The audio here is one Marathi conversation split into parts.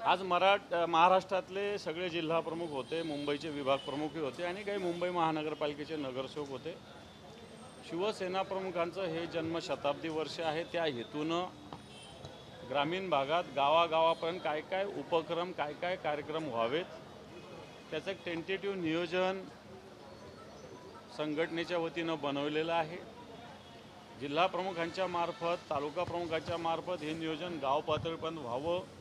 आज महाराष्ट्रातले सगळे जिल्हा प्रमुख होते, मुंबईचे विभाग प्रमुखही होते आणि काही मुंबई महानगरपालिकेचे नगरसेवक होते। शिवसेना प्रमुखांचं हे जन्मशताब्दी वर्ष आहे, त्या हेतूनं ग्रामीण भागात गावागावापर्यंत काय काय उपक्रम काय काय कार्यक्रम व्हावेत त्याचं एक टेंटेटिव्ह नियोजन संघटनेच्या वतीनं बनवलेलं आहे। जिल्हा प्रमुखांच्या मार्फत, तालुका प्रमुखांच्या मार्फत हे नियोजन गाव पातळीपर्यंत व्हावं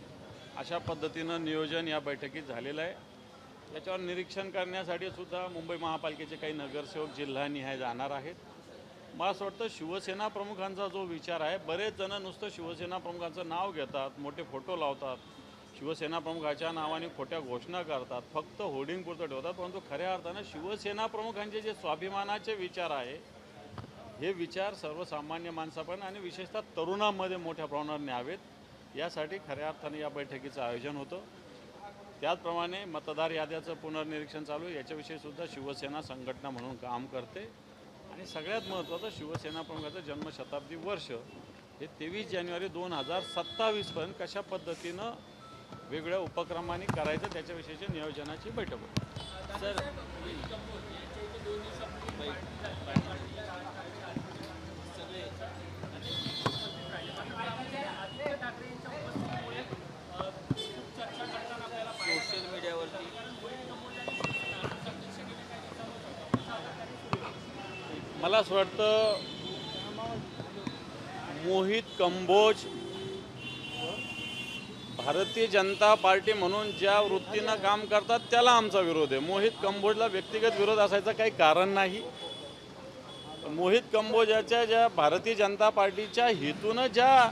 अशा पद्धतीनं नियोजन या बैठकीत झालेलं आहे। याच्यावर निरीक्षण करण्यासाठी सुद्धा मुंबई महापालिकेचे काही नगरसेवक जिल्हानिहाय जाणार आहेत। मला असं वाटतं शिवसेना प्रमुखांचा जो विचार आहे, बरेच जण नुसतं शिवसेना प्रमुखांचं नाव घेतात, मोठे फोटो लावतात, शिवसेना प्रमुखाच्या नावाने खोट्या घोषणा करतात, फक्त होर्डिंगपुरतं ठेवतात, परंतु खऱ्या अर्थानं शिवसेना प्रमुखांचे जे स्वाभिमानाचे विचार आहे हे विचार सर्वसामान्य माणसापर्यंत आणि विशेषतः तरुणांमध्ये मोठ्या प्रमाणावर न्यावेत यासाठी खऱ्या अर्थाने या बैठकीचं आयोजन होतं। त्याचप्रमाणे मतदार याद्याचं पुनर्निरीक्षण चालू आहे, याच्याविषयी सुद्धा शिवसेना संघटना म्हणून काम करते आणि सगळ्यात महत्त्वाचं शिवसेना प्रमुखाचं जन्मशताब्दी वर्ष हे 23 जानेवारी 2027 पर्यंत कशा पद्धतीनं वेगळ्या उपक्रमांनी करायचं त्याच्याविषयीच्या नियोजनाची बैठक होती। सर सोशल मीडियावरती मला असं वाटतं मोहित कंबोज भारतीय जनता पार्टी म्हणून ज्या वृत्तीनं काम करतात त्याला आमचा विरोध आहे। मोहित कंबोजला व्यक्तिगत विरोध असायचं काही कारण नाही। मोहित कंबोजाच्या ज्या भारतीय जनता पार्टीच्या हेतूनं ज्या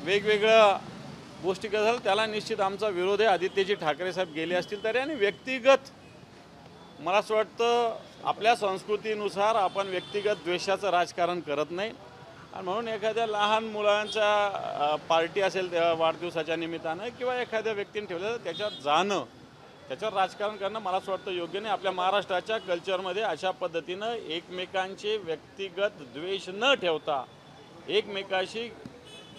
वेगवेगळ्या गोष्टी करत झाल्या त्याला निश्चित आमचा विरोध आहे। आदित्यजी ठाकरे साहेब गेले असतील तरी आणि व्यक्तिगत मला असं वाटतं आपल्या संस्कृतीनुसार आपण व्यक्तिगत द्वेषाचं राजकारण करत नाही आणि म्हणून एखाद्या लहान मुलांचा पार्टी असेल त्या वाढदिवसाच्या निमित्तानं किंवा एखाद्या व्यक्तीने ठेवलेलं त्याच्यात जाणं, त्याच्यावर राजकारण करणं मला असं वाटतं योग्य नाही। आपल्या महाराष्ट्राच्या कल्चरमध्ये अशा पद्धतीनं एकमेकांचे व्यक्तिगत द्वेष न ठेवता एकमेकाशी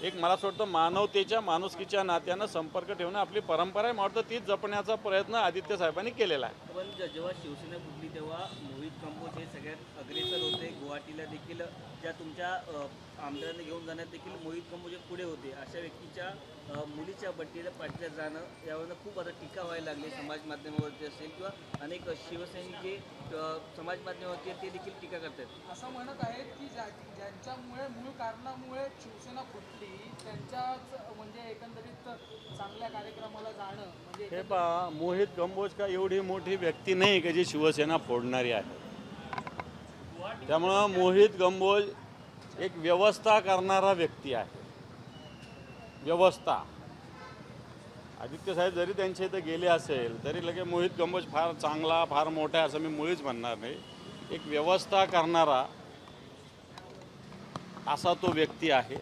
एक मला असं वाटतं मानवतेच्या माणुसकीच्या नात्यानं संपर्क ठेवणं आपली परंपरा आहे। मला वाटतं तीच जपण्याचा प्रयत्न आदित्य साहेबांनी केलेला आहे। पण जेव्हा शिवसेना फुटली तेव्हा मोहित कंबोज हे सगळ्यात अग्रेसर होते। गुवाहाटीला देखील ज्या तुमच्या आमदारांना घेऊन जाण्यात देखील मोहित कंबोज पुढे होते। अशा व्यक्तीच्या मुलीच्या बड्डेला पार्टीला जाणं यावरनं खूप आता टीका व्हायला लागली समाज माध्यमावरती असेल किंवा अनेक शिवसैनिक जे समाज माध्यमावरती ते देखील टीका करतात। असं म्हणत आहेत की ज्यांच्यामुळे मूळ कारणामुळे शिवसेना फुटली त्यांच्याच म्हणजे एकंदरीत चांगल्या कार्यक्रमाला जाणं म्हणजे हे पहा, मोहित कंबोज का एवढी मोठी व्यक्ती नाही की जी शिवसेना फोडणारी आहे। त्यामुळं मोहित कंबोज एक व्यवस्था करणारा व्यक्ती आहे। व्यवस्था आदित्य साहेब जरी त्यांच्या इथं गेले असेल तरी लगे मोहित कंबोज फार चांगला फार मोठा आहे असं मी मुळीच म्हणणार नाही। एक व्यवस्था करणारा असा तो व्यक्ती आहे।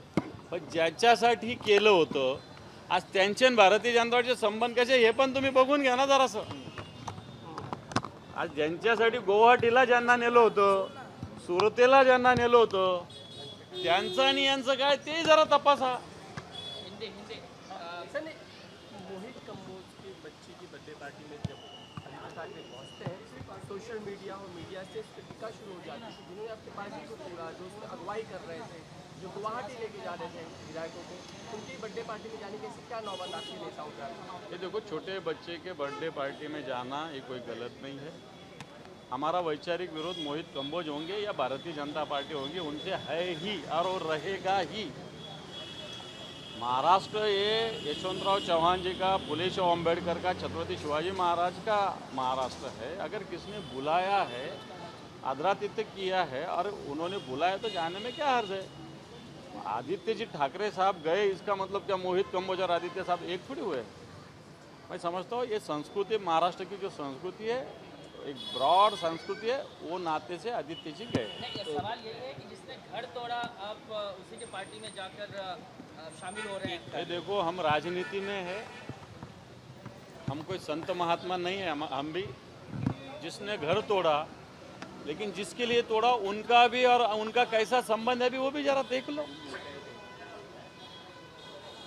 पण ज्याच्यासाठी केलं होतं आज त्यांचे आणि भारतीय जनता पार्टीचे संबंध कसे हे पण तुम्ही बघून घ्या ना जरासं। आज ज्यांच्यासाठी गुवाहाटीला ज्यांना नेलं होतं, सुरतेला ज्यांना नेलं होतं त्यांचं आणि यांचं काय ते जरा तपासा। मोहित कंबोज की बच्ची की बर्थडे पार्टी में जब आदित्य ठाकरे पहुंचते हैं सोशल मीडिया और मीडिया से इस पर टीका शुरू हो जाती है। जिन्होंने अपनी पार्टी को तोड़ा, जो उसमें अगुवाई कर रहे थे, जो गुवाहाटी लेके जा रहे थे विधायकों को, उनकी बर्थडे पार्टी में जाने की क्या नौबत आपकी नेताओं का? ये देखो, छोटे बच्चे के बर्थडे पार्टी में जाना ये कोई गलत नहीं है। हमारा वैचारिक विरोध मोहित कंबोज होंगे या भारतीय जनता पार्टी होगी उनसे है ही और वो रहेगा ही। महाराष्ट्र ये यशवंतराव चौहान जी का, फुले शाह अम्बेडकर का, छत्रपति शिवाजी महाराज का महाराष्ट्र है। अगर किसने बुलाया है, आदरातिथ्य किया है और उन्होंने बुलाया तो जाने में क्या हर्ज है। आदित्य जी ठाकरे साहब गए इसका मतलब क्या मोहित कंबोज और आदित्य साहब एक थोड़ी हुए। मैं समझता हूँ ये संस्कृति, महाराष्ट्र की जो संस्कृति है एक ब्रॉड संस्कृति है, वो नाते से आदित्य जी गए। सवाल यही है कि जिसने घर तोड़ा आप उसी के पार्टी में जाकर शामिल हो रहे हैं। ये देखो, हम राजनीति में है, हम कोई संत महात्मा नहीं है। हम भी जिसने घर तोड़ा लेकिन जिसके लिए तोड़ा उनका भी और उनका कैसा संबंध है भी वो भी जरा देख लो,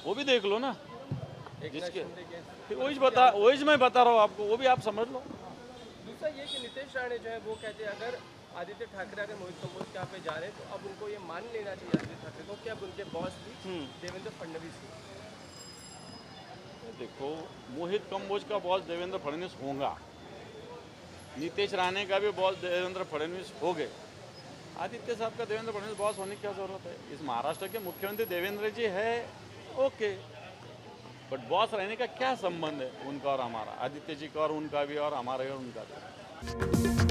वो भी देख लो ना। एक जिसके शिंदे के फिर वही मैं बता रहा हूँ आपको, वो भी आप समझ लो। दूसरा ये कि नीतीश राणे जो है वो कहते हैं अगर आदित्य ठाकरे अगर मोहित कंबोज के यहाँ पे जा रहे हैं तो अब उनको ये मान लेना चाहिए आदित्य ठाकरे को कि अब उनके बॉस भी देवेंद्र फडणवीस हैं। देखो, मोहित कंबोज का बॉस देवेंद्र फडणवीस होगा, नीतीश राणे का भी बॉस देवेंद्र फडणवीस हो गए, आदित्य साहब का देवेंद्र फडणवीस बॉस होने की क्या जरूरत है? इस महाराष्ट्र के मुख्यमंत्री देवेंद्र जी है, ओके, बट बॉस रहने का क्या संबंध है उनका और हमारा, आदित्य जी का और उनका भी, और हमारा और उनका भी।